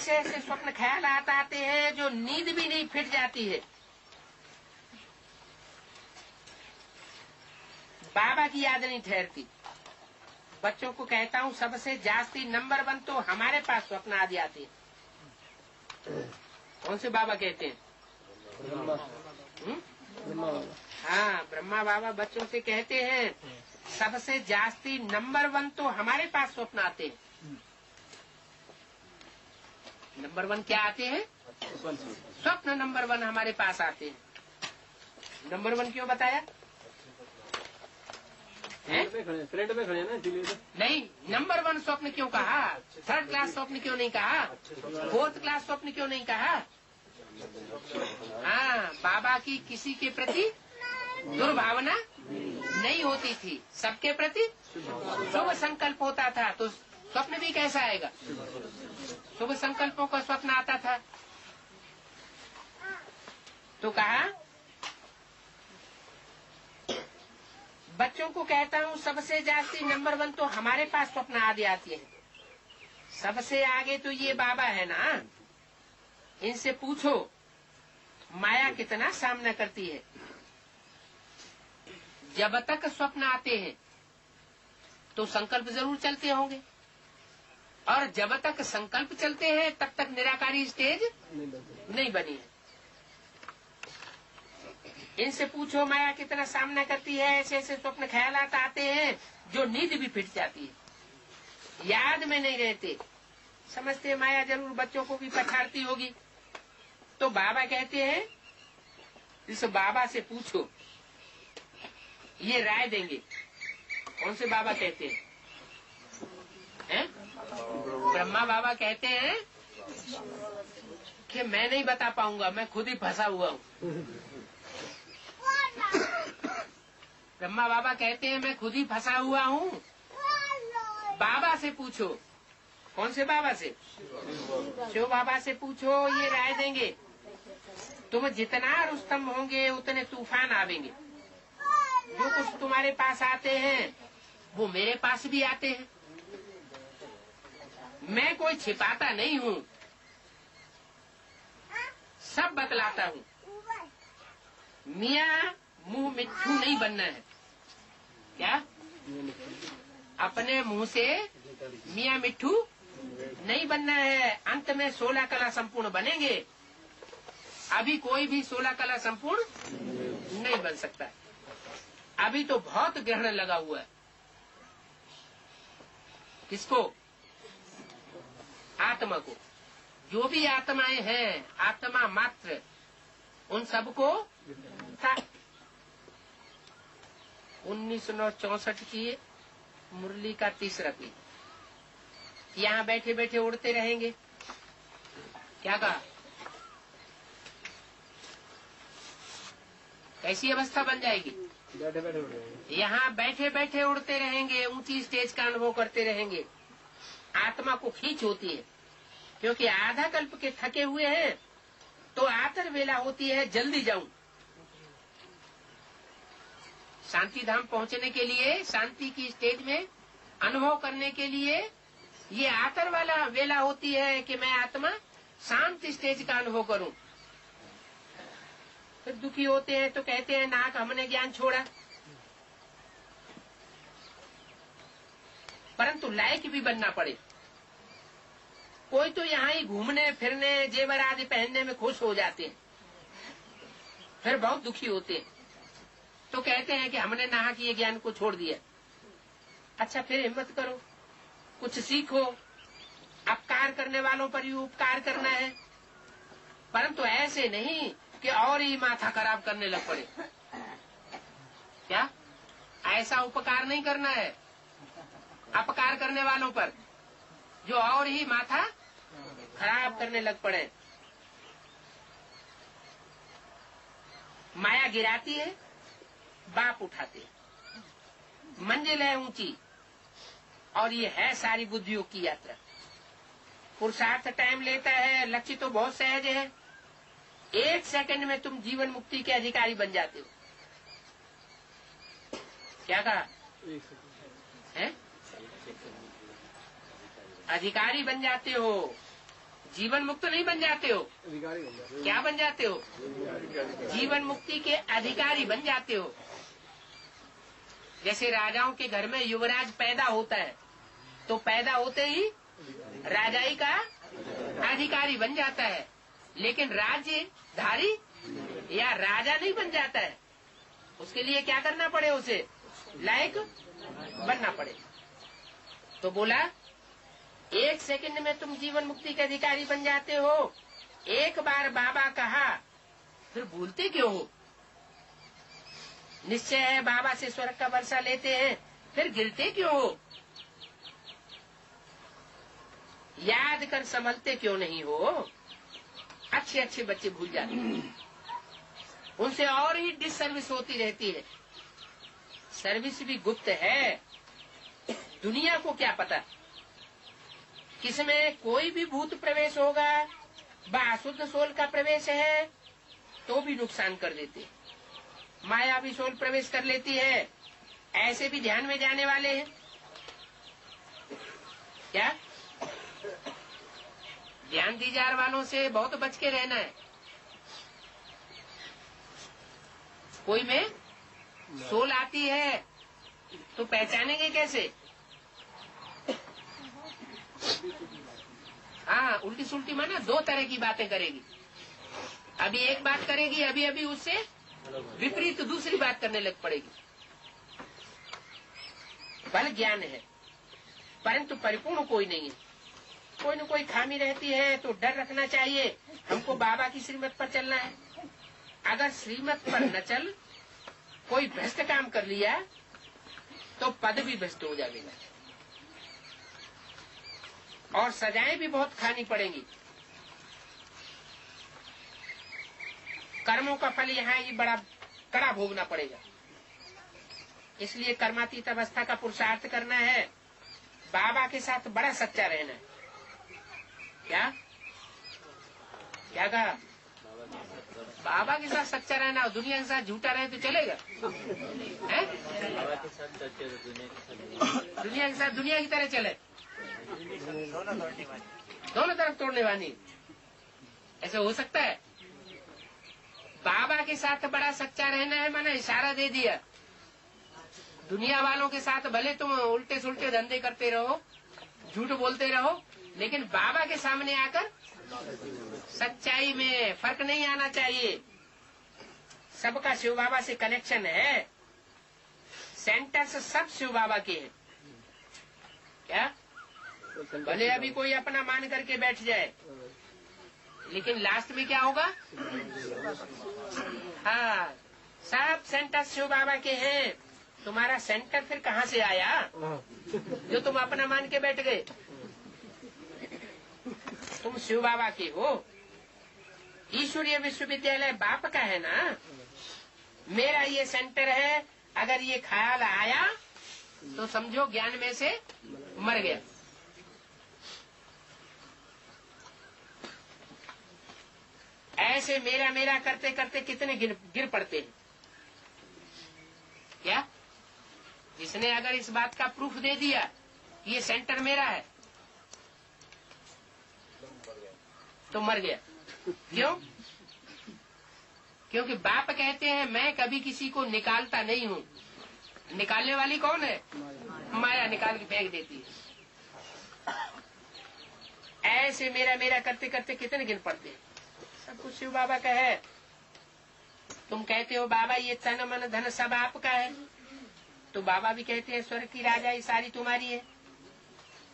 ऐसे ऐसे स्वप्न ख्याल आते हैं जो नींद भी नहीं फिट जाती है। बाबा की याद नहीं ठहरती। बच्चों को कहता हूँ सबसे जास्ती नंबर 1 तो हमारे पास स्वप्न आदि आते हैं। कौन से बाबा कहते हैं? हाँ, ब्रह्मा बाबा बच्चों से कहते हैं सबसे जास्ती नंबर 1 तो हमारे पास स्वप्न आते हैं। नंबर 1 क्या आते हैं? स्वप्न नंबर 1 हमारे पास आते हैं। नंबर 1 क्यों बताया? फ्रेंड में खड़े ना इसीलिए। नहीं, नंबर 1 स्वप्न क्यों कहा? 3rd क्लास स्वप्न क्यों नहीं कहा? 4th क्लास स्वप्न क्यों नहीं कहा? हाँ, बाबा की किसी के प्रति दुर्भावना नहीं होती थी, सबके प्रति शुभ संकल्प होता था। तो स्वप्न भी कैसा आएगा? शुभ संकल्पों का स्वप्न आता था। तो कहा बच्चों को कहता हूँ सबसे जास्ती नंबर 1 तो हमारे पास स्वप्न आदि आती है। सबसे आगे तो ये बाबा है ना, इनसे पूछो माया कितना सामना करती है। जब तक स्वप्न आते हैं तो संकल्प जरूर चलते होंगे, और जब तक संकल्प चलते हैं तब तक निराकारी स्टेज नहीं बनी है। इनसे पूछो माया कितना सामना करती है। ऐसे ऐसे स्वप्न ख्यालात आते हैं जो नींद भी फिट जाती है, याद में नहीं रहते। समझते माया जरूर बच्चों को भी पछाड़ती होगी। तो बाबा कहते हैं इस बाबा से पूछो, ये राय देंगे। कौन से बाबा कहते हैं? ब्रह्मा बाबा कहते हैं कि मैं नहीं बता पाऊंगा, मैं खुद ही फंसा हुआ हूँ। ब्रह्मा बाबा कहते हैं मैं खुद ही फंसा हुआ हूँ। बाबा से पूछो। कौन से बाबा से? शिव बाबा से पूछो, ये राय देंगे। तुम जितना रुस्तम होंगे उतने तूफान आवेंगे। जो कुछ तुम्हारे पास आते हैं वो मेरे पास भी आते हैं। मैं कोई छिपाता नहीं हूँ, सब बतलाता हूँ। मियाँ मुंह मिट्ठू नहीं बनना है। क्या? अपने मुंह से मियाँ मिट्ठू नहीं बनना है। अंत में 16 कला संपूर्ण बनेंगे। अभी कोई भी 16 कला संपूर्ण नहीं बन सकता। अभी तो बहुत ग्रहण लगा हुआ है। किसको? आत्मा को। जो भी आत्माएं हैं, आत्मा मात्र, उन सबको 1964 की मुरली का 3रा पेज। यहाँ बैठे बैठे उड़ते रहेंगे। क्या कहा? कैसी अवस्था बन जाएगी? बैठे बैठे उड़ जाएंगे। यहाँ बैठे बैठे उड़ते रहेंगे, ऊंची स्टेज का अनुभव करते रहेंगे। आत्मा को खींच होती है, क्योंकि आधा कल्प के थके हुए हैं। तो आतर वेला होती है, जल्दी जाऊं। शांति धाम पहुंचने के लिए, शांति की स्टेज में अनुभव करने के लिए ये आतर वाला वेला होती है कि मैं आत्मा शांति स्टेज का अनुभव करूं। फिर दुखी होते हैं तो कहते हैं नाक हमने ज्ञान छोड़ा। परंतु लायक भी बनना पड़े। कोई तो यहाँ ही घूमने फिरने, जेवर आदि पहनने में खुश हो जाते हैं, फिर बहुत दुखी होते हैं। तो कहते हैं कि हमने नाहक ये ज्ञान को छोड़ दिया। अच्छा, फिर हिम्मत करो, कुछ सीखो। अपकार करने वालों पर ही उपकार करना है, परंतु ऐसे नहीं कि और ही माथा खराब करने लग पड़े। क्या? ऐसा उपकार नहीं करना है अपकार करने वालों पर, जो और ही माथा खराब करने लग पड़े। माया गिराती है, बाप उठाते हैं। मंजिल है ऊंची, और ये है सारी बुद्धियों की यात्रा। पुरुषार्थ टाइम लेता है, लक्ष्य तो बहुत सहज है। 1 सेकंड में तुम जीवन मुक्ति के अधिकारी बन जाते हो। क्या कहा है? अधिकारी बन जाते हो, जीवन मुक्त नहीं बन जाते हो, अधिकारी बन जाते क्या बन जाते हो? जीवन मुक्ति के अधिकारी बन जाते हो। जैसे राजाओं के घर में युवराज पैदा होता है तो पैदा होते ही राजाई का अधिकारी बन जाता है, लेकिन राज्यधारी या राजा नहीं बन जाता है। उसके लिए क्या करना पड़े, उसे लायक बनना पड़े। तो बोला 1 सेकंड में तुम जीवन मुक्ति के अधिकारी बन जाते हो। एक बार बाबा कहा फिर भूलते क्यों हो? निश्चय है बाबा से स्वर्ग का वर्षा लेते हैं, फिर गिरते क्यों हो? याद कर संभलते क्यों नहीं हो? अच्छे अच्छे बच्चे भूल जाते हैं, उनसे और ही डिससर्विस होती रहती है। सर्विस भी गुप्त है, दुनिया को क्या पता किसमें कोई भी भूत प्रवेश होगा, अशुद्ध सोल का प्रवेश है तो भी नुकसान कर देते। माया भी सोल प्रवेश कर लेती है, ऐसे भी ध्यान में जाने वाले हैं क्या? ध्यान दीजार वालों से बहुत बच के रहना है। कोई में सोल आती है तो पहचानेंगे कैसे? हाँ, उल्टी सुल्टी माना 2 तरह की बातें करेगी। अभी एक बात करेगी, अभी अभी उससे विपरीत दूसरी बात करने लग पड़ेगी। बल ज्ञान है परंतु परिपूर्ण कोई नहीं है। कोई न कोई खामी रहती है तो डर रखना चाहिए। हमको बाबा की श्रीमत पर चलना है। अगर श्रीमत पर न चल कोई भ्रष्ट काम कर लिया तो पद भी भ्रष्ट हो जाएगा और सजाएं भी बहुत खानी पड़ेंगी। कर्मों का फल यहाँ ही बड़ा कड़ा भोगना पड़ेगा। इसलिए कर्मातीत अवस्था का पुरुषार्थ करना है। बाबा के साथ बड़ा सच्चा रहना है। क्या क्या कहा? बाबा के साथ सच्चा रहना और दुनिया के साथ झूठा रहे तो चलेगा? है? दुनिया के साथ दुनिया की तरह चले, दोनों तरफ तोड़ने वाली, ऐसे हो सकता है? बाबा के साथ बड़ा सच्चा रहना है, मैंने इशारा दे दिया। दुनिया वालों के साथ भले तुम उल्टे सुल्टे धंधे करते रहो, झूठ बोलते रहो, लेकिन बाबा के सामने आकर सच्चाई में फर्क नहीं आना चाहिए। सबका शिव बाबा से कनेक्शन है। सेंटर्स सब शिव बाबा के हैं। क्या? भले अभी कोई अपना मान करके बैठ जाए, लेकिन लास्ट में क्या होगा? हाँ, सब सेंटर शिव बाबा के हैं। तुम्हारा सेंटर फिर कहाँ से आया जो तुम अपना मान के बैठ गए? तुम शिव बाबा के हो। ईश्वरीय विश्वविद्यालय बाप का है ना। मेरा ये सेंटर है। अगर ये ख्याल आया तो समझो ज्ञान में से मर गया। ऐसे मेरा मेरा करते करते कितने गिर पड़ते हैं। क्या? जिसने अगर इस बात का प्रूफ दे दिया कि ये सेंटर मेरा है तो मर गया। क्यों? क्योंकि बाप कहते हैं मैं कभी किसी को निकालता नहीं हूँ। निकालने वाली कौन है? माया निकाल के फेंक देती है। ऐसे मेरा मेरा करते करते कितने गिर पड़ते हैं। सब कुछ शिव बाबा का है। तुम कहते हो बाबा ये तन मन धन सब आपका है, तो बाबा भी कहते हैं स्वर्ग की राजा ये सारी तुम्हारी है।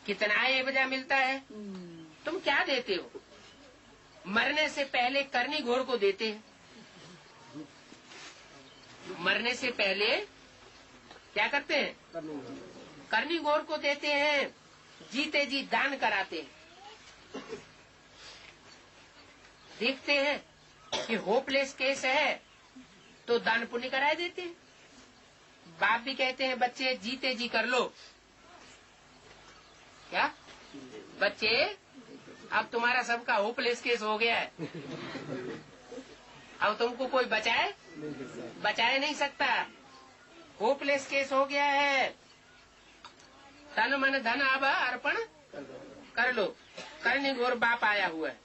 कितना एवजा मिलता है? तुम क्या देते हो? मरने से पहले करनी घोर को देते हैं। मरने से पहले क्या करते हैं? करनी घोर को देते हैं। जीते जी दान कराते हैं। देखते हैं कि होपलेस केस है तो दान पुण्य कराए देते हैं। बाप भी कहते हैं बच्चे जीते जी कर लो। क्या बच्चे, अब तुम्हारा सबका होपलेस केस हो गया है। अब तुमको कोई बचाए नहीं सकता। होपलेस केस हो गया है। तन मन धन अब अर्पण कर लो। करनी घोर बाप आया हुआ है।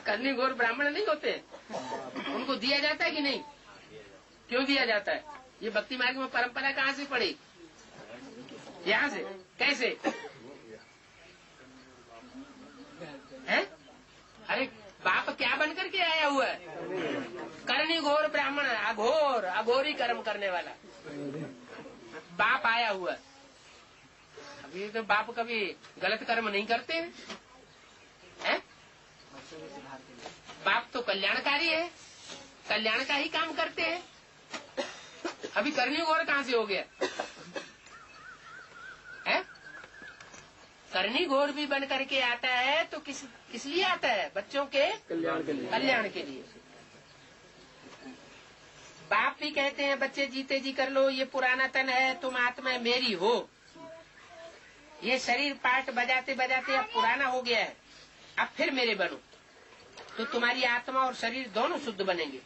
करनी घोर ब्राह्मण नहीं होते, उनको दिया जाता है कि नहीं? क्यों दिया जाता है? ये भक्ति मार्ग में परंपरा कहाँ से पड़ी? यहाँ से। कैसे है? अरे बाप क्या बन करके आया हुआ है? करनी घोर ब्राह्मण, अघोर अघोरी कर्म करने वाला बाप आया हुआ है। अभी तो बाप कभी गलत कर्म नहीं करते हैं? बाप तो कल्याणकारी है, कल्याण का ही काम करते हैं। अभी करनी घोर कहाँ से हो गया है? करनी घोर भी बन करके आता है तो किस लिए आता है? बच्चों के कल्याण के लिए। बाप भी कहते हैं बच्चे जीते जी कर लो, ये पुराना तन है, तुम आत्मा मेरी हो। ये शरीर पाठ बजाते बजाते अब पुराना हो गया है, अब फिर मेरे बनो तो तुम्हारी आत्मा और शरीर दोनों शुद्ध बनेंगे।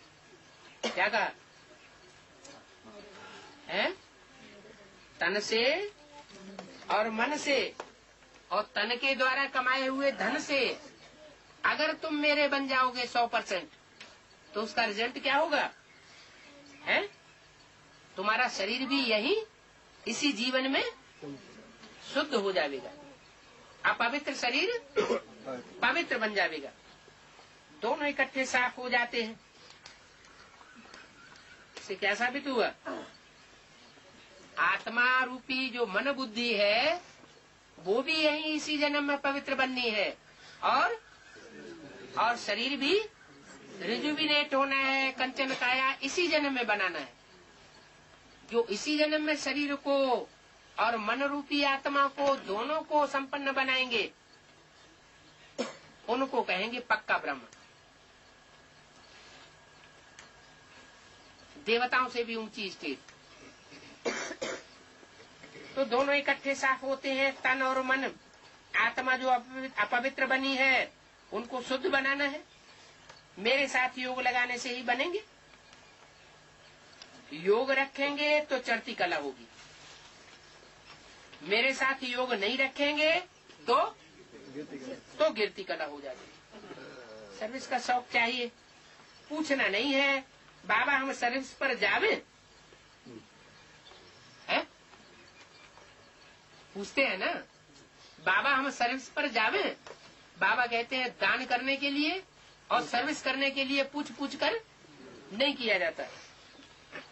क्या कहा है? तन से और मन से और तन के द्वारा कमाए हुए धन से अगर तुम मेरे बन जाओगे 100%, तो उसका रिजल्ट क्या होगा? है तुम्हारा शरीर भी यही इसी जीवन में शुद्ध हो जाएगा, अपवित्र शरीर पवित्र बन जाएगा, दोनों इकट्ठे साफ हो जाते हैं। इससे क्या साबित हुआ? आत्मा रूपी जो मन बुद्धि है वो भी यही इसी जन्म में पवित्र बननी है, और शरीर भी रिजुविनेट होना है, कंचन काया इसी जन्म में बनाना है। जो इसी जन्म में शरीर को और मन रूपी आत्मा को दोनों को संपन्न बनाएंगे उनको कहेंगे पक्का ब्रह्म। देवताओं से भी ऊंची स्टेज। तो दोनों इकट्ठे साफ होते हैं, तन और मन। आत्मा जो अपवित्र बनी है उनको शुद्ध बनाना है, मेरे साथ योग लगाने से ही बनेंगे। योग रखेंगे तो चढ़ती कला होगी, मेरे साथ योग नहीं रखेंगे तो गिरती कला हो जाएगी। सर्विस का शौक चाहिए, पूछना नहीं है बाबा हम सर्विस पर जावे है? पूछते हैं ना बाबा हम सर्विस पर जावे? बाबा कहते हैं दान करने के लिए और सर्विस करने के लिए पूछ पूछ कर नहीं किया जाता।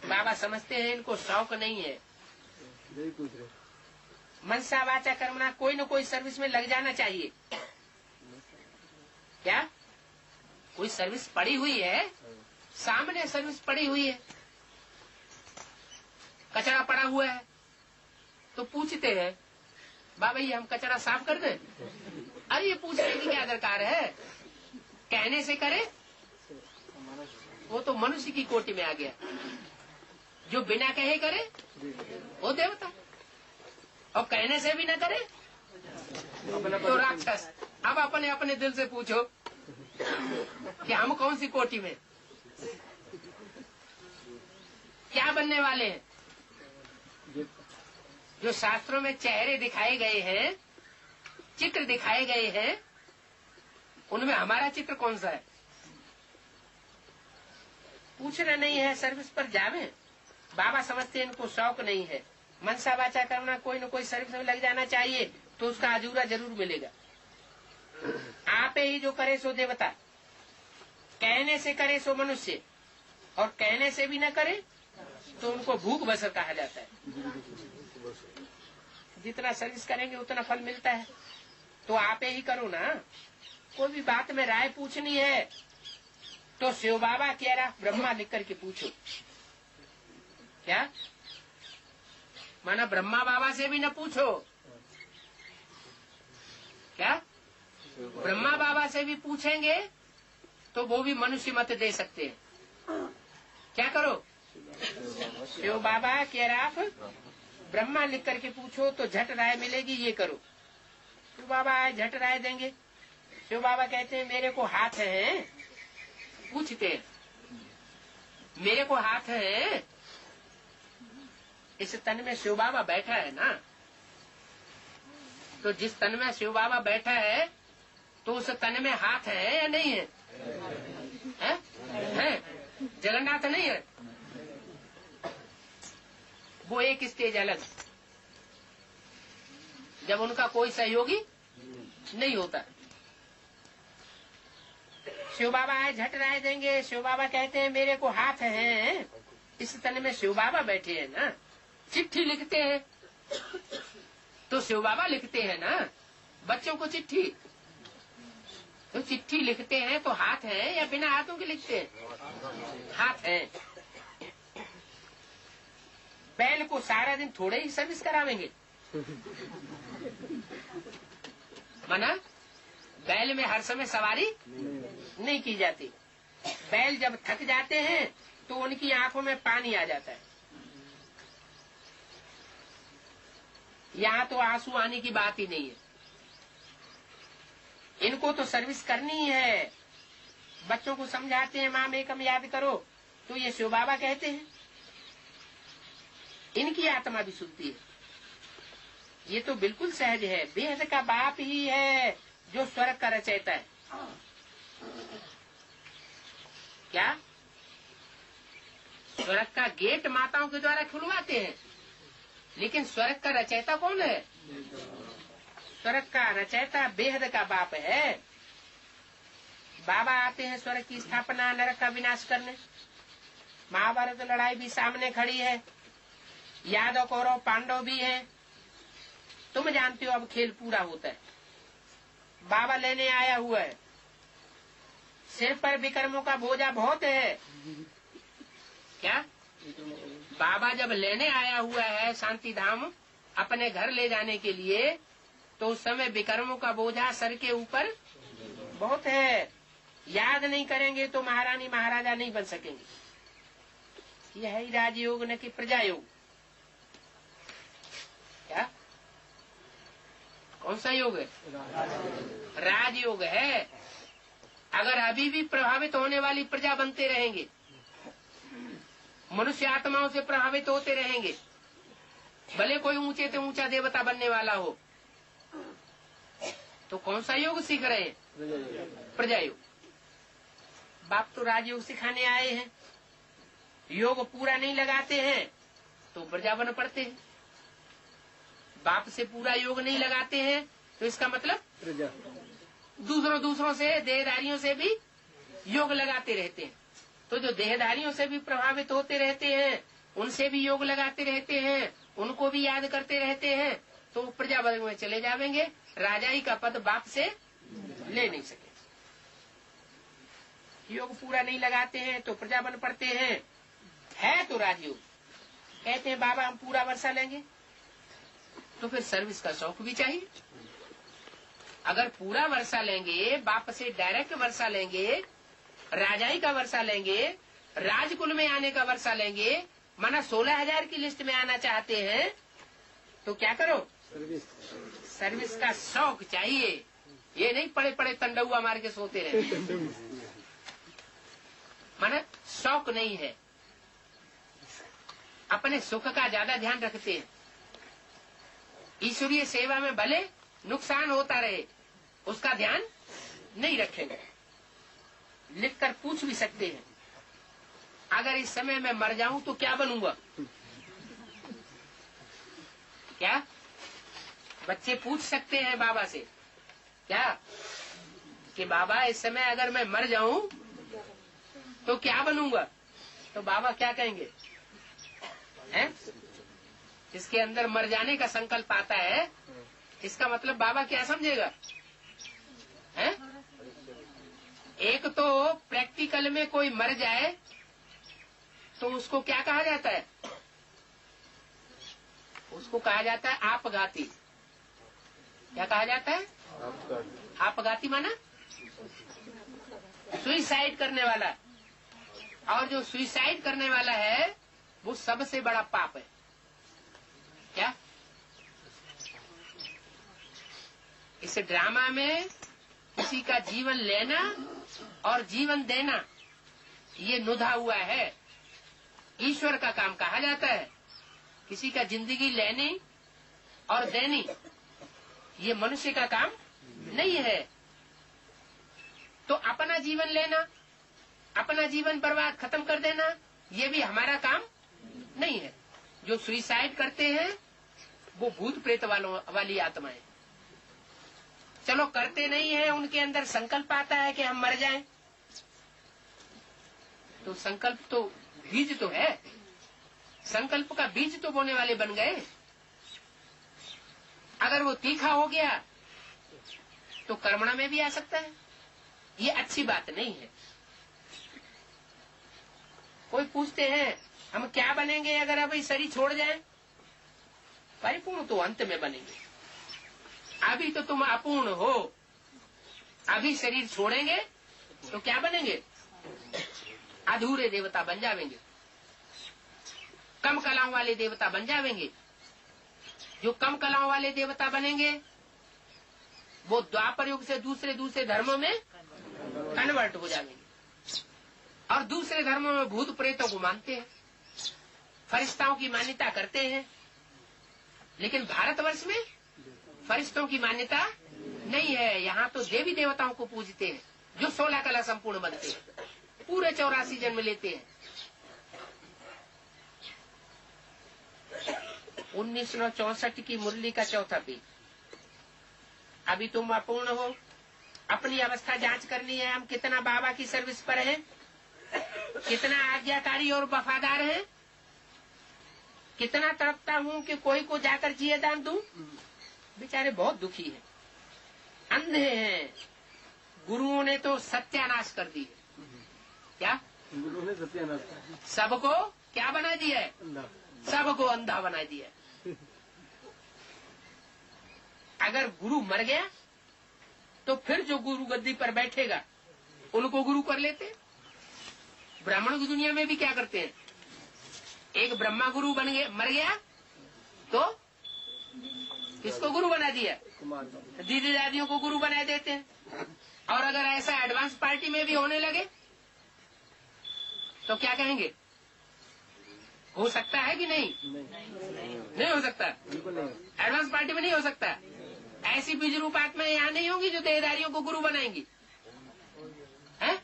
बाबा समझते हैं इनको शौक नहीं है, नहीं पूछ रहे। मनसा वाचा कर्मणा कोई न कोई सर्विस में लग जाना चाहिए। क्या कोई सर्विस पड़ी हुई है? सामने सर्विस पड़ी हुई है, कचरा पड़ा हुआ है तो पूछते हैं बाबा ये हम कचरा साफ कर दें? अरे ये पूछने की क्या दरकार है? कहने से करे वो तो मनुष्य की कोटि में आ गया, जो बिना कहे करे वो देवता, और कहने से भी न करे तो राक्षस। अब अपने अपने दिल से पूछो कि हम कौन सी कोटि में, क्या बनने वाले हैं? जो शास्त्रों में चेहरे दिखाए गए हैं, चित्र दिखाए गए हैं, उनमें हमारा चित्र कौन सा है? पूछना नहीं है, सर्विस पर जावे। बाबा समझते इनको शौक नहीं है, मनसा वाचा करना कोई न कोई सर्विस में लग जाना चाहिए तो उसका अजूरा जरूर मिलेगा। आप ही जो करे सो देवता, कहने से करे सो मनुष्य, और कहने से भी न करे तो उनको भूख बसर कहा जाता है। जितना सर्विस करेंगे उतना फल मिलता है, तो आप ही करो ना। कोई भी बात में राय पूछनी है तो शिव बाबा कह रहा ब्रह्मा लिख करके पूछो। क्या माना? ब्रह्मा बाबा से भी न पूछो। क्या ब्रह्मा बाबा से भी पूछेंगे तो वो भी मनुष्य मत दे सकते हैं। क्या करो? शिव बाबा कह रहा ब्रह्मा लिख करके पूछो तो झट राय मिलेगी, ये करो। शिव बाबा आए झट राय देंगे। शिव बाबा कहते हैं मेरे को हाथ है, पूछते हैं मेरे को हाथ है, इस तन में शिव बाबा बैठा है ना, तो जिस तन में शिव बाबा बैठा है तो उस तन में हाथ है या नहीं है? है? जगन्नाथ नहीं है? वो एक स्टेज अलग, जब उनका कोई सहयोगी नहीं होता। शिव बाबा आए, झट राय देंगे। शिव बाबा कहते हैं मेरे को हाथ है, इस तन में शिव बाबा बैठे हैं ना। चिट्ठी लिखते हैं तो शिव बाबा लिखते हैं ना बच्चों को चिट्ठी। तो चिट्ठी लिखते हैं तो हाथ है या बिना हाथों के लिखते हैं? हाथ है। बैल को सारा दिन थोड़े ही सर्विस करावेंगे? माना बैल में हर समय सवारी नहीं की जाती। बैल जब थक जाते हैं तो उनकी आंखों में पानी आ जाता है। यहाँ तो आंसू आने की बात ही नहीं है। इनको तो सर्विस करनी ही है। बच्चों को समझाते हैं माँ एकम याद करो, तो ये शिव बाबा कहते हैं। इनकी आत्मा भी सुनती है। ये तो बिल्कुल सहज है। बेहद का बाप ही है जो स्वर्ग का रचयिता है। क्या स्वर्ग का गेट माताओं के द्वारा खुलवाते हैं, लेकिन स्वर्ग का रचयिता कौन है? स्वर्ग का रचयिता बेहद का बाप है। बाबा आते हैं स्वर्ग की स्थापना, नरक का विनाश करने। महाभारत लड़ाई भी सामने खड़ी है। यादव कौरव पांडव भी है। तुम जानते हो अब खेल पूरा होता है। बाबा लेने आया हुआ है। सिर पर विक्रमों का बोझा बहुत है। क्या बाबा जब लेने आया हुआ है शांति धाम अपने घर ले जाने के लिए, तो उस समय विक्रमों का बोझा सर के ऊपर बहुत है। याद नहीं करेंगे तो महारानी महाराजा नहीं बन सकेंगे। यह है राजयोग न कि प्रजा योग। क्या कौन सा योग है? राजयोग है। अगर अभी भी प्रभावित होने वाली प्रजा बनते रहेंगे, मनुष्य आत्माओं से प्रभावित होते रहेंगे, भले कोई ऊंचे से ऊंचा देवता बनने वाला हो, तो कौन सा योग सीख रहे हैं? प्रजा योग। बाप तो राजयोग सिखाने आए हैं। योग पूरा नहीं लगाते हैं तो प्रजा बन पड़ते हैं। बाप से पूरा योग नहीं लगाते हैं तो इसका मतलब दूसरों से देहधारियों से भी योग लगाते रहते हैं। तो जो देहधारियों से भी प्रभावित होते रहते हैं, उनसे भी योग लगाते रहते हैं, उनको भी याद करते रहते हैं, तो प्रजा वर्ग में चले जाएंगे। राजाई का पद बाप से ले नहीं सके। योग पूरा नहीं लगाते हैं तो प्रजा बन पड़ते हैं। है तो राजयोग। कहते हैं बाबा हम पूरा वर्षा लेंगे, तो फिर सर्विस का शौक भी चाहिए। अगर पूरा वर्षा लेंगे, बाप से डायरेक्ट वर्षा लेंगे, राजाई का वर्षा लेंगे, राजकुल में आने का वर्षा लेंगे, माना 16,000 की लिस्ट में आना चाहते हैं, तो क्या करो? सर्विस का शौक चाहिए। ये नहीं पड़े पड़े तंडुआ मार के सोते रहे। माना शौक नहीं है। अपने सुख का ज्यादा ध्यान रखते हैं। ईश्वरीय सेवा में भले नुकसान होता रहे, उसका ध्यान नहीं रखेंगे। लिखकर पूछ भी सकते हैं, अगर इस समय मैं मर जाऊं तो क्या बनूंगा? क्या बच्चे पूछ सकते हैं बाबा से क्या कि बाबा इस समय अगर मैं मर जाऊं तो क्या बनूंगा? तो बाबा क्या कहेंगे? हैं? इसके अंदर मर जाने का संकल्प आता है, इसका मतलब बाबा क्या समझेगा? हैं? एक तो प्रैक्टिकल में कोई मर जाए तो उसको क्या कहा जाता है? उसको कहा जाता है आपघाती। क्या कहा जाता है? आपघाती माना सुइसाइड करने वाला। और जो सुइसाइड करने वाला है वो सबसे बड़ा पाप है। क्या इस ड्रामा में किसी का जीवन लेना और जीवन देना ये नुधा हुआ है, ईश्वर का काम कहा जाता है। किसी का जिंदगी लेनी और देनी ये मनुष्य का काम नहीं है। तो अपना जीवन लेना, अपना जीवन बर्बाद खत्म कर देना, ये भी हमारा काम नहीं है। जो सुइसाइड करते हैं वो भूत प्रेत वाली आत्माएं। चलो करते नहीं है, उनके अंदर संकल्प आता है कि हम मर जाएं, तो संकल्प तो बीज तो है, संकल्प का बीज तो बोने वाले बन गए। अगर वो तीखा हो गया तो कर्मणा में भी आ सकता है, ये अच्छी बात नहीं है। कोई पूछते हैं हम क्या बनेंगे अगर अभी शरीर छोड़ जाए? परिपूर्ण तो अंत में बनेंगे, अभी तो तुम अपूर्ण हो। अभी शरीर छोड़ेंगे तो क्या बनेंगे? अधूरे देवता बन जाएंगे, कम कलाओं वाले देवता बन जाएंगे। जो कम कलाओं वाले देवता बनेंगे वो द्वापर युग से दूसरे धर्मों में कन्वर्ट हो जाएंगे और दूसरे धर्मों में भूत प्रेतों को मानते हैं, फरिश्ताओं की मान्यता करते हैं। लेकिन भारतवर्ष में फरिश्तों की मान्यता नहीं है। यहाँ तो देवी देवताओं को पूजते हैं जो 16 कला संपूर्ण बनते हैं, पूरे 84 जन्म लेते हैं। 1964 की मुरली का चौथा पेज। अभी तुम अपूर्ण हो, अपनी अवस्था जांच करनी है। हम कितना बाबा की सर्विस पर हैं, कितना आज्ञाकारी और वफादार हैं, कितना तड़पता हूँ कि कोई को जाकर जिए दान दूं। बेचारे बहुत दुखी हैं, अंधे हैं। गुरुओं ने तो सत्यानाश कर दी। क्या गुरुओं ने सत्यानाश कर? सबको क्या बना दिया है? सबको अंधा बना दिया है। अगर गुरु मर गया तो फिर जो गुरु गद्दी पर बैठेगा उनको गुरु कर लेते। ब्राह्मण की दुनिया में भी क्या करते हैं, एक ब्रह्मा गुरु बन गया, मर गया तो किसको गुरु बना दिया? दीदी दादियों को गुरु बना देते हैं। और अगर ऐसा एडवांस पार्टी में भी होने लगे तो क्या कहेंगे? हो सकता है कि नहीं? नहीं हो सकता, एडवांस पार्टी में नहीं हो सकता। ऐसी बीज रूप आत्माएं यहाँ नहीं होंगी जो देहधारियों को गुरु बनाएंगी, हैं?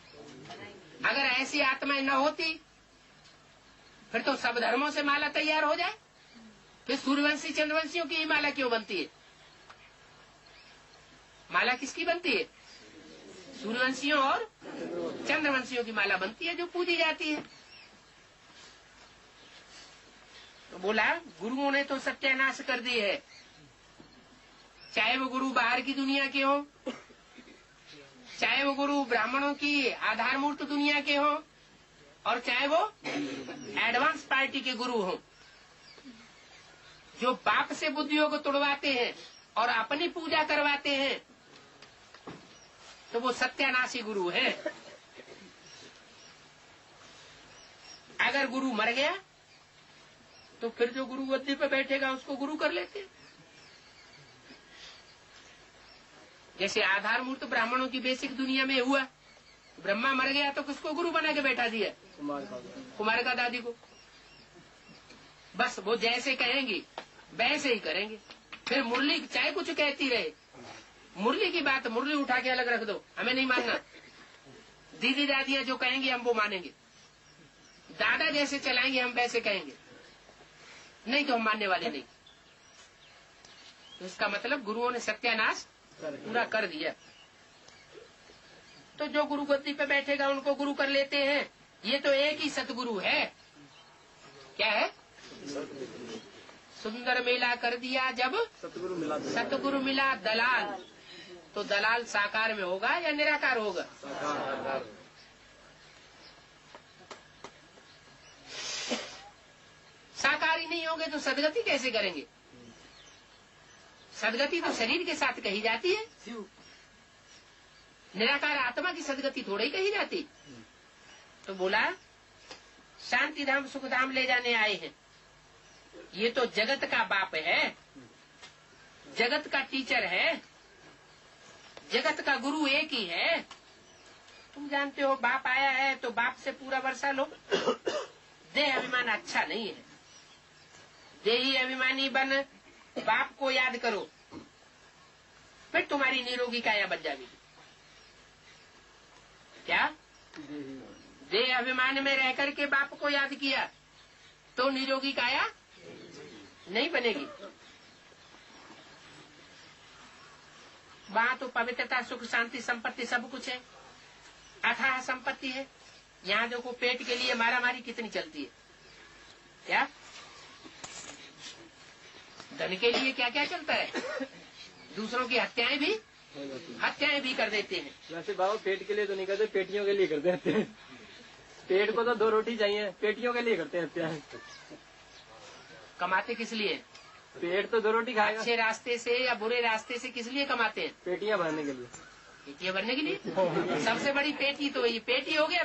अगर ऐसी आत्माएं न होती फिर तो सब धर्मों से माला तैयार हो जाए। फिर सूर्यवंशी चंद्रवंशियों की ही माला क्यों बनती है? माला किसकी बनती है? सूर्यवंशियों और चंद्रवंशियों की माला बनती है जो पूजी जाती है। तो बोला गुरुओं ने तो सत्यानाश कर दी है। चाहे वो गुरु बाहर की दुनिया के हो, चाहे वो गुरु ब्राह्मणों की आधारमूर्त दुनिया के हो, और चाहे वो एडवांस पार्टी के गुरु हो, जो बाप से बुद्धियों को तोड़वाते हैं और अपनी पूजा करवाते हैं, तो वो सत्यानाशी गुरु है। अगर गुरु मर गया तो फिर जो गुरु गद्दी पे बैठेगा उसको गुरु कर लेते हैं। जैसे आधारमूर्त ब्राह्मणों की बेसिक दुनिया में हुआ, ब्रह्मा मर गया तो किसको गुरु बना के बैठा दिया? कुमारिका दादी को। बस वो जैसे कहेंगी वैसे ही करेंगे। फिर मुरली चाहे कुछ कहती रहे, मुरली की बात मुरली उठा के अलग रख दो, हमें नहीं मानना। दीदी दादियां जो कहेंगे हम वो मानेंगे, दादा जैसे चलाएंगे हम वैसे कहेंगे, नहीं तो हम मानने वाले नहीं। तो इसका मतलब गुरुओं ने सत्यानाश पूरा कर दिया। तो जो गुरु गद्दी पे बैठेगा उनको गुरु कर लेते हैं। ये तो एक ही सतगुरु है। क्या है? सुंदर मेला कर दिया जब सतगुरु मिला दलाल। तो दलाल साकार में होगा या निराकार होगा? साकार ही नहीं होंगे तो सदगति कैसे करेंगे? सदगति तो शरीर के साथ कही जाती है, निराकार आत्मा की सदगति थोड़ी कही जाती। तो बोला शांति धाम सुख धाम ले जाने आए हैं। ये तो जगत का बाप है, जगत का टीचर है, जगत का गुरु एक ही है। तुम जानते हो बाप आया है तो बाप से पूरा वर्षा लो। देह अभिमान अच्छा नहीं है। देही अभिमानी बन बाप को याद करो। फिर तुम्हारी निरोगी काया बन जाएगी। क्या देह अभिमान में रह करके बाप को याद किया तो निरोगी काया नहीं बनेगी। वहां तो पवित्रता, सुख, शांति, संपत्ति सब कुछ है, अथाह संपत्ति है। यहाँ देखो पेट के लिए मारामारी कितनी चलती है। क्या धन के लिए क्या क्या चलता है, दूसरों की हत्याएं भी कर देते हैं। वैसे बाबा पेट के लिए तो नहीं करते, पेटियों के लिए करते हैं। पेट को तो 2 रोटी चाहिए, पेटियों के लिए करते हैं हत्याएं। कमाते किस लिए? पेट तो 2 रोटी खाएगा। अच्छे रास्ते से या बुरे रास्ते से किस लिए कमाते हैं? पेटियां भरने के लिए। पेटियां भरने के लिए। सबसे बड़ी पेटी तो ये पेटी हो गया।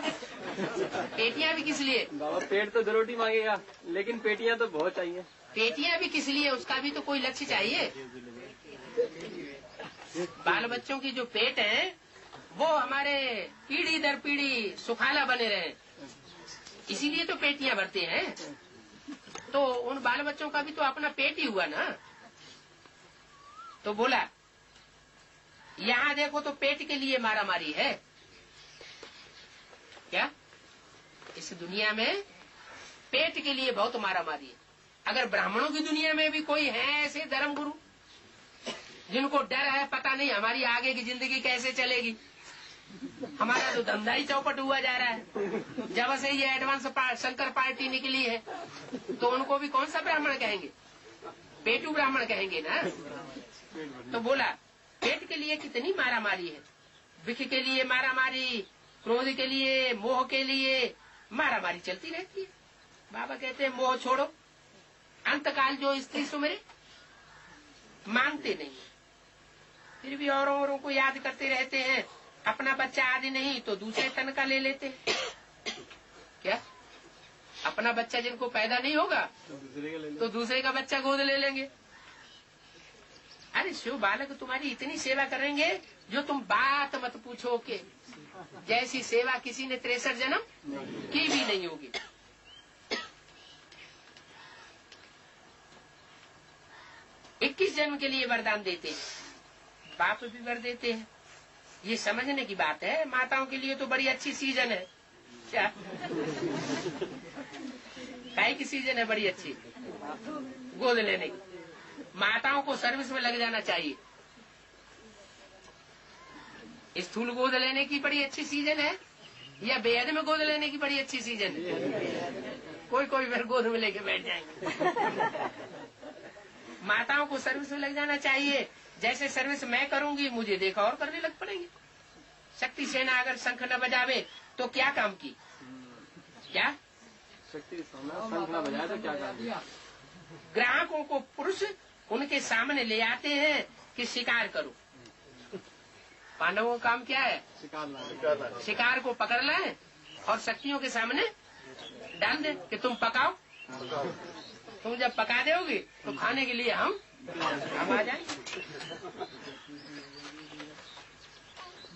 पेटियां भी किस लिए? बाबा पेट तो 2 रोटी मांगेगा, लेकिन पेटियां तो बहुत चाहिए। पेटियां भी किस लिए? उसका भी तो कोई लक्ष्य चाहिए। बाल बच्चों की जो पेट है वो हमारे पीढ़ी दर पीढ़ी सुखाला बने रहे, इसीलिए तो पेटियां भरते हैं। तो उन बाल बच्चों का भी तो अपना पेट ही हुआ ना। तो बोला यहाँ देखो तो पेट के लिए मारामारी है। क्या इस दुनिया में पेट के लिए बहुत मारामारी है। अगर ब्राह्मणों की दुनिया में भी कोई है ऐसे धर्म गुरु जिनको डर है, पता नहीं हमारी आगे की जिंदगी कैसे चलेगी, हमारा तो धंधा ही चौपट हुआ जा रहा है। जब से ये एडवांस शंकर पार्टी निकली है तो उनको भी कौन सा ब्राह्मण कहेंगे? पेटू ब्राह्मण कहेंगे ना। तो बोला पेट के लिए कितनी मारामारी है, विख के लिए मारामारी, क्रोध के लिए, मोह के लिए मारामारी चलती रहती है। बाबा कहते हैं मोह छोड़ो, अंतकाल जो स्त्री सुमरे, मांगते नहीं फिर भी औरों को याद करते रहते हैं। अपना बच्चा आदि नहीं तो दूसरे तन का ले लेते हैं। क्या अपना बच्चा जिनको पैदा नहीं होगा तो दूसरे का बच्चा गोद ले लेंगे। अरे शिव बालक तुम्हारी इतनी सेवा करेंगे जो तुम बात मत पूछो के जैसी सेवा किसी ने 63 जन्म की भी नहीं होगी। इक्कीस जन्म के लिए वरदान देते हैं, बाप भी वर देते हैं। ये समझने की बात है। माताओं के लिए तो बड़ी अच्छी सीजन है। क्या काहे की सीजन है बड़ी अच्छी? गोद लेने की। माताओं को सर्विस में लग जाना चाहिए। स्थूल गोद लेने की बड़ी अच्छी सीजन है या बेहद में गोद लेने की बड़ी अच्छी सीजन है? कोई फिर गोद में लेके बैठ जाएंगे। माताओं को सर्विस में लग जाना चाहिए। जैसे सर्विस मैं करूंगी मुझे देखा और करने लग पड़ेंगे। शक्ति सेना अगर शंख न बजावे तो क्या काम की? क्या शक्ति शंख न बजाए तो क्या काम? ग्राहकों को पुरुष उनके सामने ले आते हैं कि शिकार करो। पांडवों का काम क्या है? शिकार को पकड़ लाए और शक्तियों के सामने डाल दे कि तुम पकाओ। तुम जब पका दोगे तो खाने के लिए हम आ जाएंगे।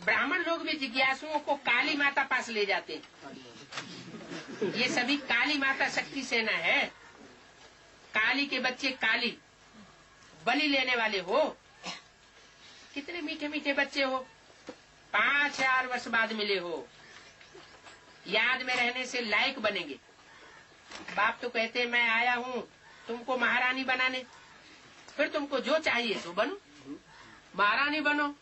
ब्राह्मण लोग भी जिज्ञासुओं को काली माता पास ले जाते हैं। ये सभी काली माता शक्ति सेना है। काली के बच्चे काली बलि लेने वाले हो। कितने मीठे मीठे बच्चे हो, 5,000 वर्ष बाद मिले हो, याद में रहने से लायक बनेंगे। बाप तो कहते मैं आया हूँ तुमको महारानी बनाने, फिर तुमको जो चाहिए सो बनो, महारानी बनो।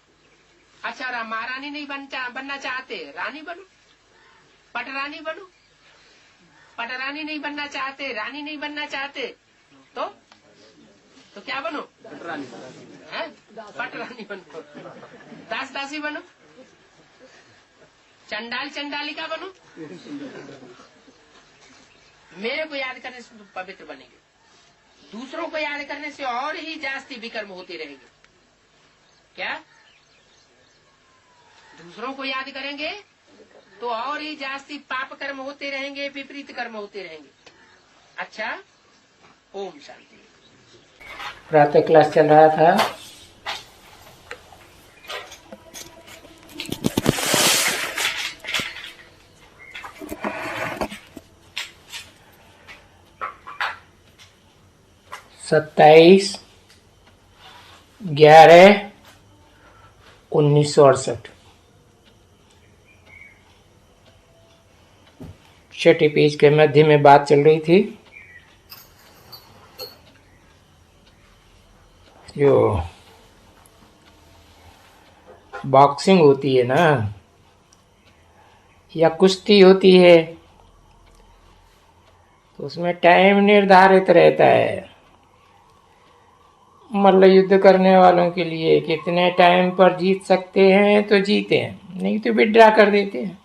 अच्छा महारानी नहीं बनना चाहते, रानी बनो, पटरानी बनो। पटरानी नहीं बनना चाहते, रानी नहीं बनना चाहते तो क्या बनो? पटरानी बनो, दास दासी बनो, चंडालिका बनो। मेरे को याद करने से तुम पवित्र बनेंगे, दूसरों को याद करने से और ही जास्ती विकर्म होते रहेंगे। क्या दूसरों को याद करेंगे तो और ही जास्ती पाप कर्म होते रहेंगे, विपरीत कर्म होते रहेंगे। अच्छा, ओम शांति। प्रातः क्लास चल रहा था। सत्ताईस 11 1968। छठे पेज के मध्य में बात चल रही थी। जो बॉक्सिंग होती है ना, या कुश्ती होती है, तो उसमें टाइम निर्धारित रहता है मल्ल युद्ध करने वालों के लिए। कितने टाइम पर जीत सकते हैं तो जीते हैं, नहीं तो विड्रा कर देते हैं।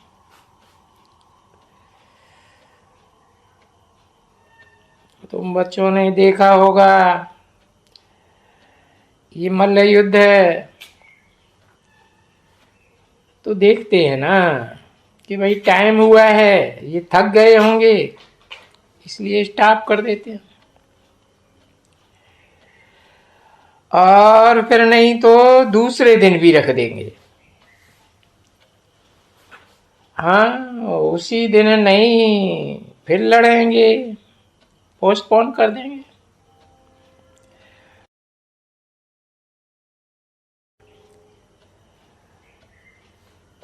तुम बच्चों ने देखा होगा, ये मल्ल युद्ध है तो देखते हैं ना कि भाई टाइम हुआ है, ये थक गए होंगे, इसलिए स्टॉप कर देते हैं। और फिर नहीं तो दूसरे दिन भी रख देंगे। हाँ, उसी दिन नहीं, फिर लड़ेंगे, पोस्टपोन कर देंगे।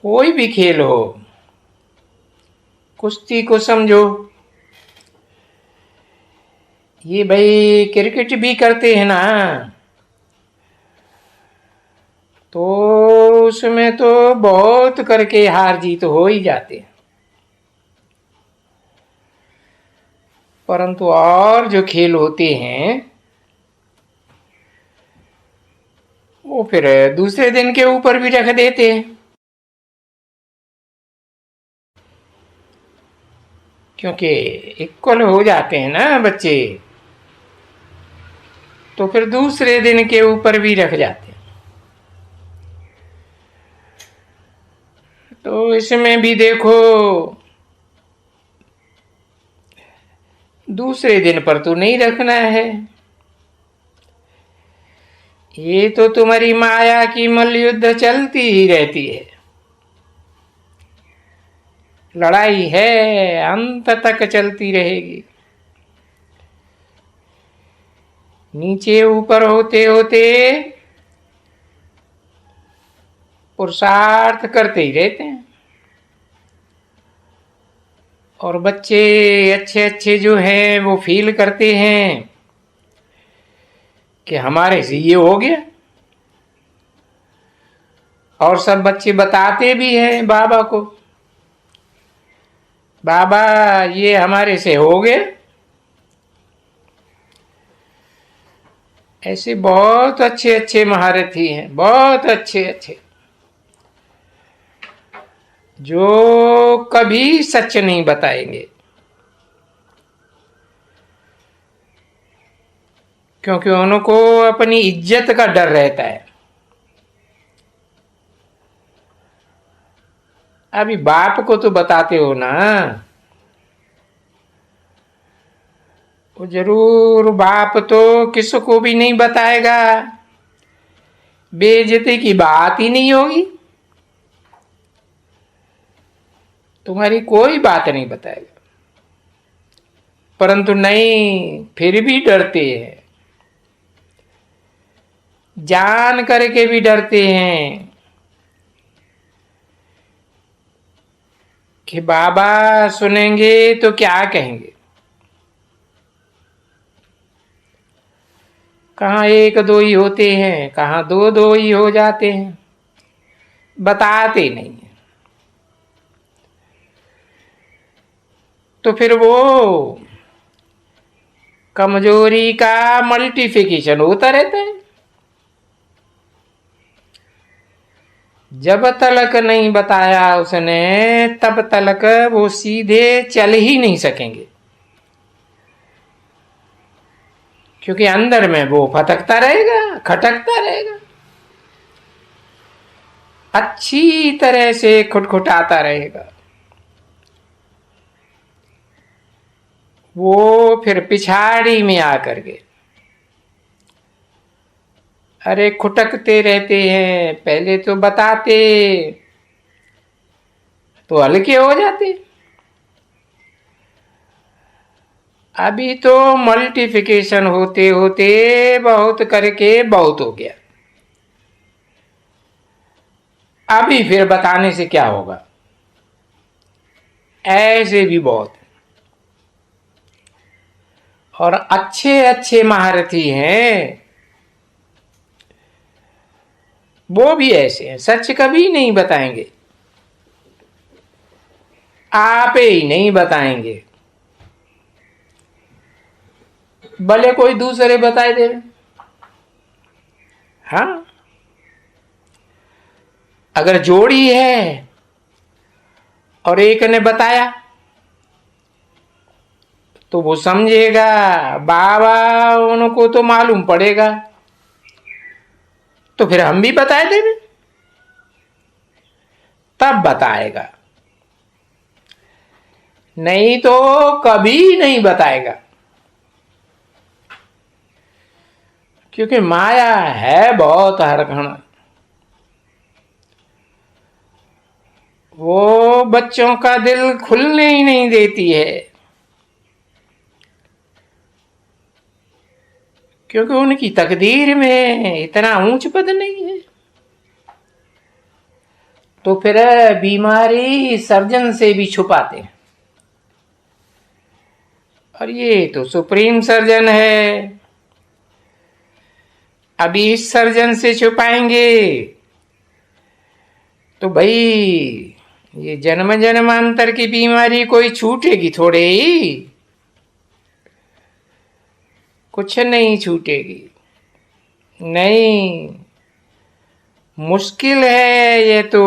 कोई भी खेल हो, कुश्ती को समझो, ये भाई क्रिकेट भी करते हैं ना, तो उसमें तो बहुत करके हार जीत हो ही जाते हैं। परंतु और जो खेल होते हैं वो फिर दूसरे दिन के ऊपर भी रख देते हैं, क्योंकि इक्वल हो जाते हैं ना बच्चे, तो फिर दूसरे दिन के ऊपर भी रख जाते हैं। तो इसमें भी देखो, दूसरे दिन पर तो नहीं रखना है। ये तो तुम्हारी माया की मल्लयुद्ध चलती ही रहती है। लड़ाई है, अंत तक चलती रहेगी। नीचे ऊपर होते होते पुरुषार्थ करते ही रहते हैं। और बच्चे अच्छे अच्छे जो हैं वो फील करते हैं कि हमारे से ये हो गया, और सब बच्चे बताते भी हैं बाबा को, बाबा ये हमारे से हो गया। ऐसे बहुत अच्छे अच्छे महारथी हैं, बहुत अच्छे अच्छे, जो कभी सच नहीं बताएंगे, क्योंकि उनको अपनी इज्जत का डर रहता है। अभी बाप को तो बताते हो ना, वो जरूर बाप तो किसको भी नहीं बताएगा, बेइज्जती की बात ही नहीं होगी, तुम्हारी कोई बात नहीं बताएगा। परंतु नहीं, फिर भी डरते हैं, जान करके भी डरते हैं कि बाबा सुनेंगे तो क्या कहेंगे। कहाँ एक दो ही होते हैं, कहाँ दो दो ही हो जाते हैं, बताते नहीं है। तो फिर वो कमजोरी का मल्टीफिकेशन होता रहता है। जब तलक नहीं बताया उसने, तब तलक वो सीधे चल ही नहीं सकेंगे, क्योंकि अंदर में वो फटकता रहेगा, खटकता रहेगा, अच्छी तरह से खुटखुटाता रहेगा। वो फिर पिछाड़ी में आकर के अरे खुटकते रहते हैं। पहले तो बताते तो हल्के हो जाते, अभी तो मल्टीप्लिकेशन होते होते बहुत करके बहुत हो गया। अभी फिर बताने से क्या होगा, ऐसे भी बहुत। और अच्छे अच्छे महारथी हैं, वो भी ऐसे हैं, सच कभी नहीं बताएंगे, आप ही नहीं बताएंगे, भले कोई दूसरे बताए दे। हाँ, अगर जोड़ी है और एक ने बताया तो वो समझेगा बाबा उनको तो मालूम पड़ेगा, तो फिर हम भी बताए देंगे, तब बताएगा, नहीं तो कभी नहीं बताएगा। क्योंकि माया है बहुत हरखण, वो बच्चों का दिल खुलने ही नहीं देती है, क्योंकि उनकी तकदीर में इतना ऊंच पद नहीं है। तो फिर बीमारी सर्जन से भी छुपाते हैं, और ये तो सुप्रीम सर्जन है, अभी इस सर्जन से छुपाएंगे तो भाई ये जन्म जन्मांतर की बीमारी कोई छूटेगी थोड़े ही, कुछ नहीं छूटेगी, नहीं, मुश्किल है ये तो।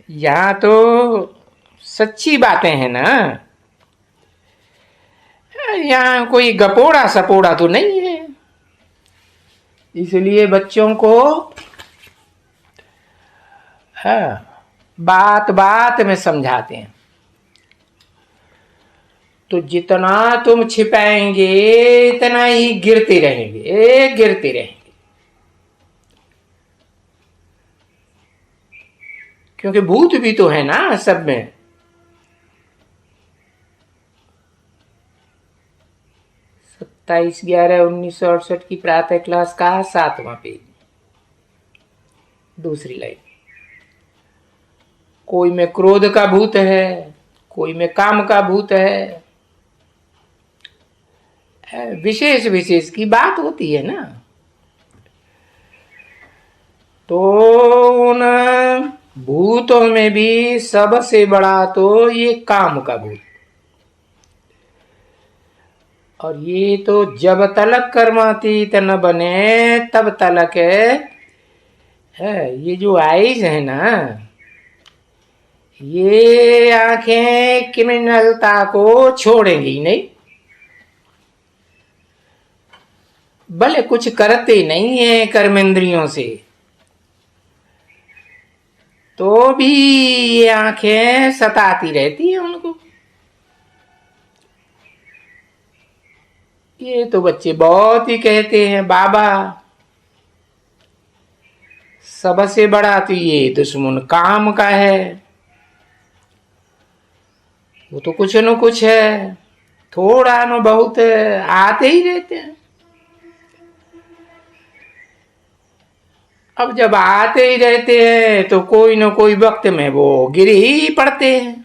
यहाँ तो सच्ची बातें हैं ना, यहाँ कोई गपोड़ा सपोड़ा तो नहीं है, इसलिए बच्चों को बात बात में समझाते हैं। तो जितना तुम छिपाएंगे इतना ही गिरते रहेंगे, गिरते रहेंगे, क्योंकि भूत भी तो है ना सब में। 27/11/1968 की प्रातः क्लास का 7वां पेज, दूसरी लाइन। कोई में क्रोध का भूत है, कोई में काम का भूत है, विशेष विशेष की बात होती है ना। तो उन भूतों में भी सबसे बड़ा तो ये काम का भूत, और ये तो जब तलक कर्मातीत न बने तब तलक है। ये जो आईज है ना, ये आंखें क्रिमिनलता को छोड़ेंगी नहीं, भले कुछ करते नहीं है कर्मेंद्रियों से, तो भी ये आंखें सताती रहती है उनको। ये तो बच्चे बहुत ही कहते हैं बाबा सबसे बड़ा तो ये दुश्मन काम का है, वो तो कुछ न कुछ है, थोड़ा न बहुत आते ही रहते हैं। अब जब आते ही रहते हैं तो कोई न कोई वक्त में वो गिर ही पड़ते हैं।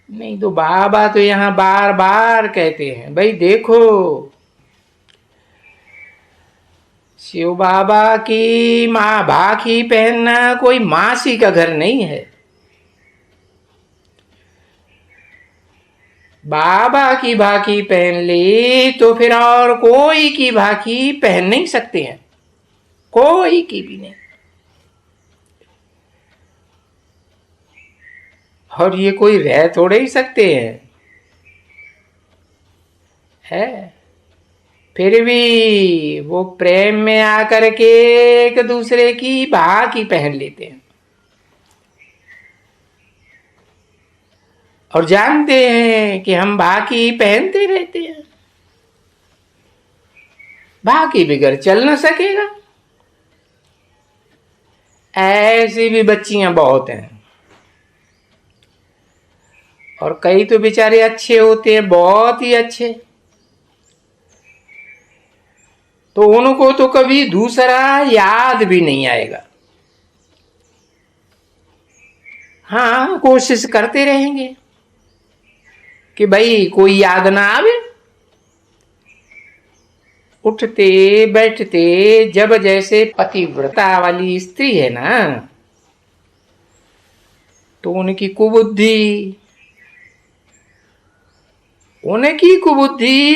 नहीं तो बाबा तो यहाँ बार बार कहते हैं, भाई देखो शिव बाबा की माँ भाखी पहनना कोई मासी का घर नहीं है, बाबा की भाखी पहन ली तो फिर और कोई की भाखी पहन नहीं सकते हैं, कोई की भी नहीं। और ये कोई रह थोड़े ही सकते हैं, है फिर भी वो प्रेम में आकर के एक दूसरे की भाखी पहन लेते हैं, और जानते हैं कि हम भाखी पहनते रहते हैं, भाखी बिगड़ चल न सकेगा। ऐसी भी बच्चियां बहुत हैं, और कई तो बेचारे अच्छे होते हैं, बहुत ही अच्छे, तो उनको तो कभी दूसरा याद भी नहीं आएगा। हाँ, कोशिश करते रहेंगे कि भाई कोई याद ना आवे। उठते बैठते जब जैसे पतिव्रता वाली स्त्री है ना, तो उनकी कुबुद्धि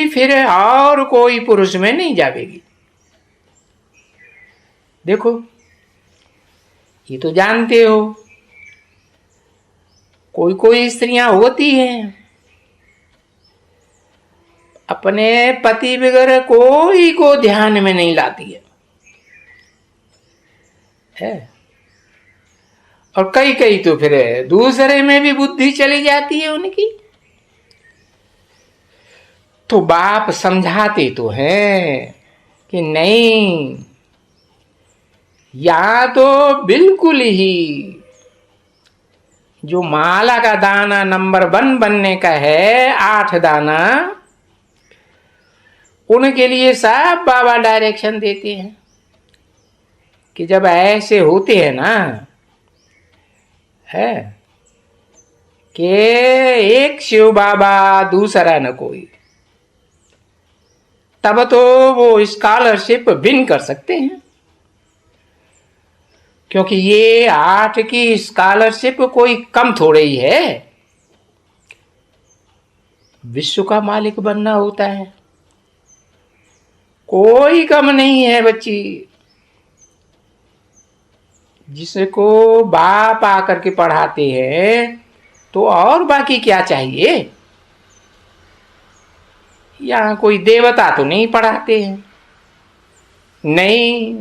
फिर और कोई पुरुष में नहीं जावेगी। देखो, ये तो जानते हो, कोई कोई स्त्रियां होती हैं अपने पति वगैरह कोई को ध्यान में नहीं लाती है। और कई कई तो फिर दूसरे में भी बुद्धि चली जाती है उनकी। तो बाप समझाते तो हैं कि नहीं, यहां तो बिल्कुल ही जो माला का दाना नंबर 1 बनने का है, 8 दाना, उनके लिए सब बाबा डायरेक्शन देते हैं कि जब ऐसे होते हैं ना, है कि एक शिव बाबा दूसरा न कोई, तब तो वो स्कॉलरशिप विन कर सकते हैं। क्योंकि ये 8 की स्कॉलरशिप कोई कम थोड़े ही है, विश्व का मालिक बनना होता है, कोई कम नहीं है बच्ची। जिसको बाप आकर के पढ़ाते हैं तो और बाकी क्या चाहिए। यहां कोई देवता तो नहीं पढ़ाते हैं, नहीं,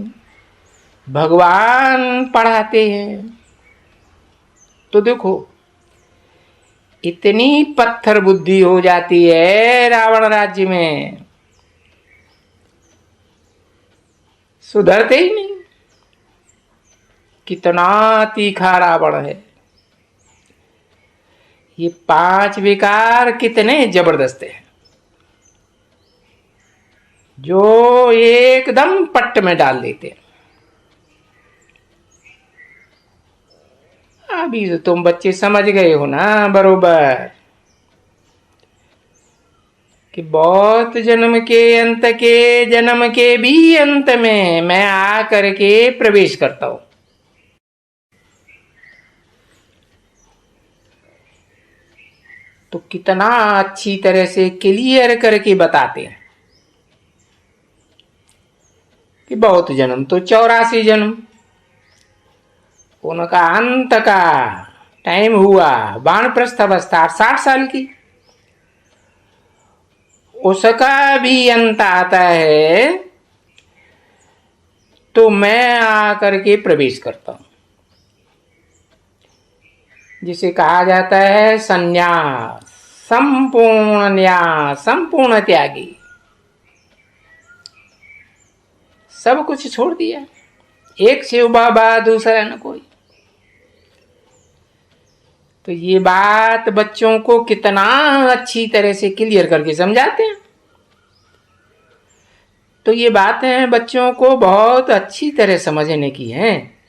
भगवान पढ़ाते हैं। तो देखो, इतनी पत्थर बुद्धि हो जाती है रावण राज्य में, सुधरते ही नहीं। कितना तीखा रावण है। ये 5 विकार कितने जबरदस्त हैं, जो एकदम पट्ट में डाल देते हैं। अभी तो तुम बच्चे समझ गए हो ना बरोबर कि बहुत जन्म के भी अंत में मैं आकर के प्रवेश करता हूं। तो कितना अच्छी तरह से क्लियर करके बताते हैं कि बहुत जन्म तो 84 जन्म, उनका अंत का टाइम हुआ वानप्रस्थ अवस्था 60 साल की, उसका भी अंत आता है तो मैं आकर के प्रवेश करता हूं, जिसे कहा जाता है संन्यास, संपूर्ण न्यास, संपूर्ण त्यागी। सब कुछ छोड़ दिया, एक शिव बाबा दूसरा न कोई। तो ये बात बच्चों को कितना अच्छी तरह से क्लियर करके समझाते हैं। तो ये बातें बच्चों को बहुत अच्छी तरह समझने की हैं।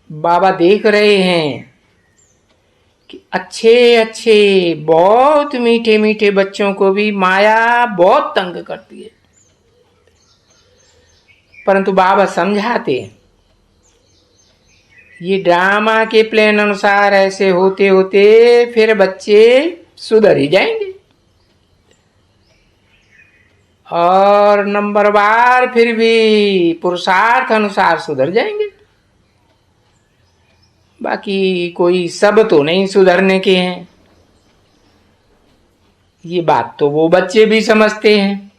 बाबा देख रहे हैं कि अच्छे अच्छे बहुत मीठे मीठे बच्चों को भी माया बहुत तंग करती है, परंतु बाबा समझाते हैं ये ड्रामा के प्लान अनुसार ऐसे होते होते फिर बच्चे सुधर ही जाएंगे और नंबर बार फिर भी पुरुषार्थ अनुसार सुधर जाएंगे। बाकी कोई सब तो नहीं सुधरने के हैं, ये बात तो वो बच्चे भी समझते हैं।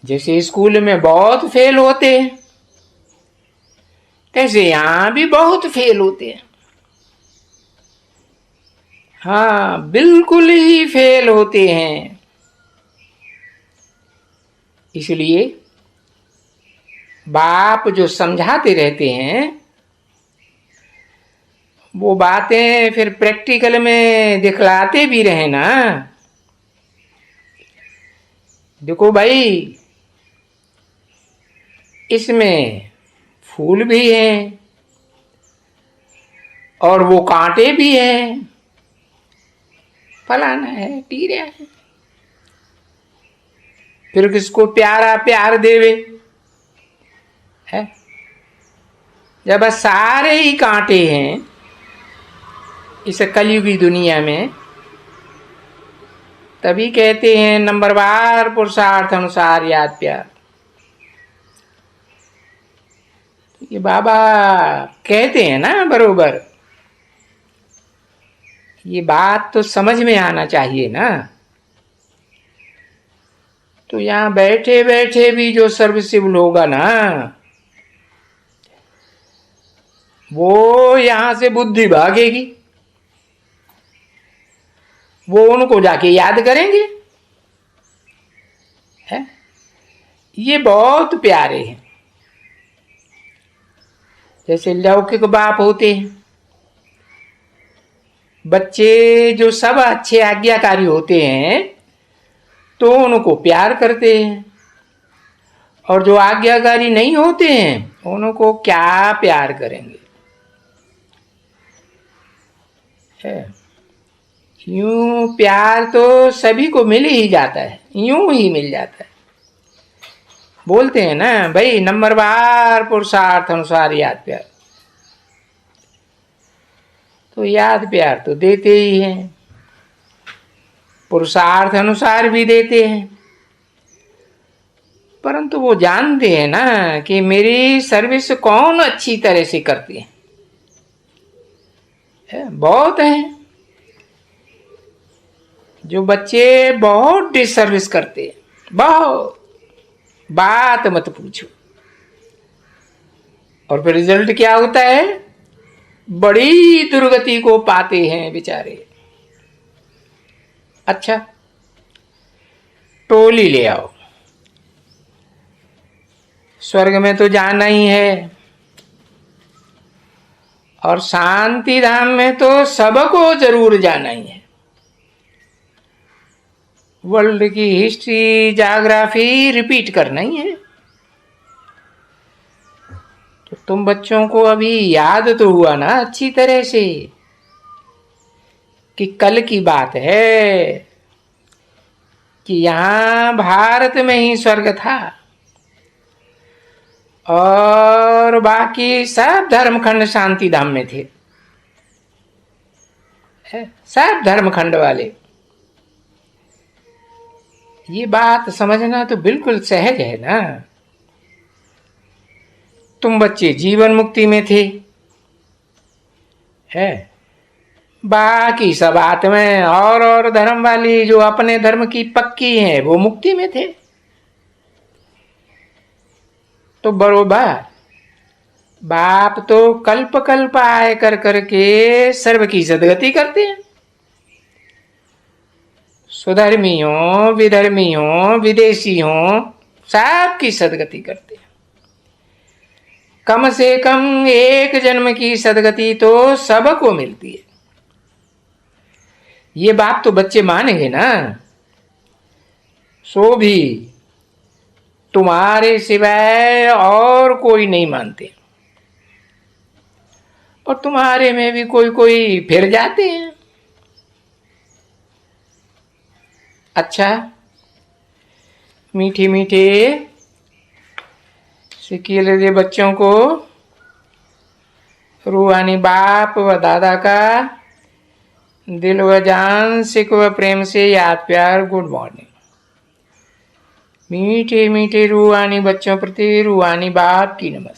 जैसे स्कूल में बहुत फेल होते हैं, कैसे यहां भी बहुत फेल होते हैं। हाँ, बिल्कुल ही फेल होते हैं। इसलिए बाप जो समझाते रहते हैं वो बातें फिर प्रैक्टिकल में दिखलाते भी रहे ना, देखो भाई, इसमें फूल भी हैं और वो कांटे भी हैं, फलाना है, टीरा है। फिर किसको प्यारा प्यार देवे है? जब सारे ही कांटे हैं इस कलयुगी दुनिया में, तभी कहते हैं नंबरवार पुरुषार्थ अनुसार याद प्यार। ये बाबा कहते हैं ना बरोबर, ये बात तो समझ में आना चाहिए ना। तो यहां बैठे बैठे भी जो सर्विसिबल होगा ना, वो यहां से बुद्धि भागेगी, वो उनको जाके याद करेंगे है? ये बहुत प्यारे हैं। जैसे लौकिक बाप होते हैं, बच्चे जो सब अच्छे आज्ञाकारी होते हैं तो उनको प्यार करते हैं, और जो आज्ञाकारी नहीं होते हैं उनको क्या प्यार करेंगे है? यूं प्यार तो सभी को मिल ही जाता है, यूं ही मिल जाता है। बोलते हैं ना भाई, नंबरवार पुरुषार्थ अनुसार याद प्यार। तो याद प्यार तो देते ही हैं, पुरुषार्थ अनुसार भी देते हैं, परंतु वो जानते हैं ना कि मेरी सर्विस कौन अच्छी तरह से करती है। बहुत हैं जो बच्चे बहुत डिसर्विस करते हैं, बहुत, बात मत पूछो। और फिर रिजल्ट क्या होता है? बड़ी दुर्गति को पाते हैं बेचारे। अच्छा, टोली ले आओ, स्वर्ग में तो जाना ही है, और शांति धाम में तो सबको जरूर जाना ही है। वर्ल्ड की हिस्ट्री जाग्राफी रिपीट करना ही है। तो तुम बच्चों को अभी याद तो हुआ ना अच्छी तरह से कि कल की बात है कि यहां भारत में ही स्वर्ग था और बाकी सब धर्मखंड शांति धाम में थे, सब धर्मखंड वाले। ये बात समझना तो बिल्कुल सहज है ना। तुम बच्चे जीवन मुक्ति में थे, है, बाकी सब आत्माएं और धर्म वाली जो अपने धर्म की पक्की हैं वो मुक्ति में थे। तो बरोबर बाप तो कल्प कल्प आए कर करके सर्व की सदगति करते हैं। स्वधर्मी हो, विधर्मी हो, विदेशी हो, सबकी सदगति करते हैं। कम से कम एक जन्म की सदगति तो सबको मिलती है। ये बात तो बच्चे मानेंगे ना। सो भी तुम्हारे सिवाय और कोई नहीं मानते, और तुम्हारे में भी कोई कोई फिर जाते हैं। अच्छा, मीठे मीठे सिक्के दे बच्चों को रूहानी बाप व दादा का दिल व जान सिक व प्रेम से याद प्यार गुड मॉर्निंग। मीठे मीठे रूहानी बच्चों प्रति रूहानी बाप की नमस्ते।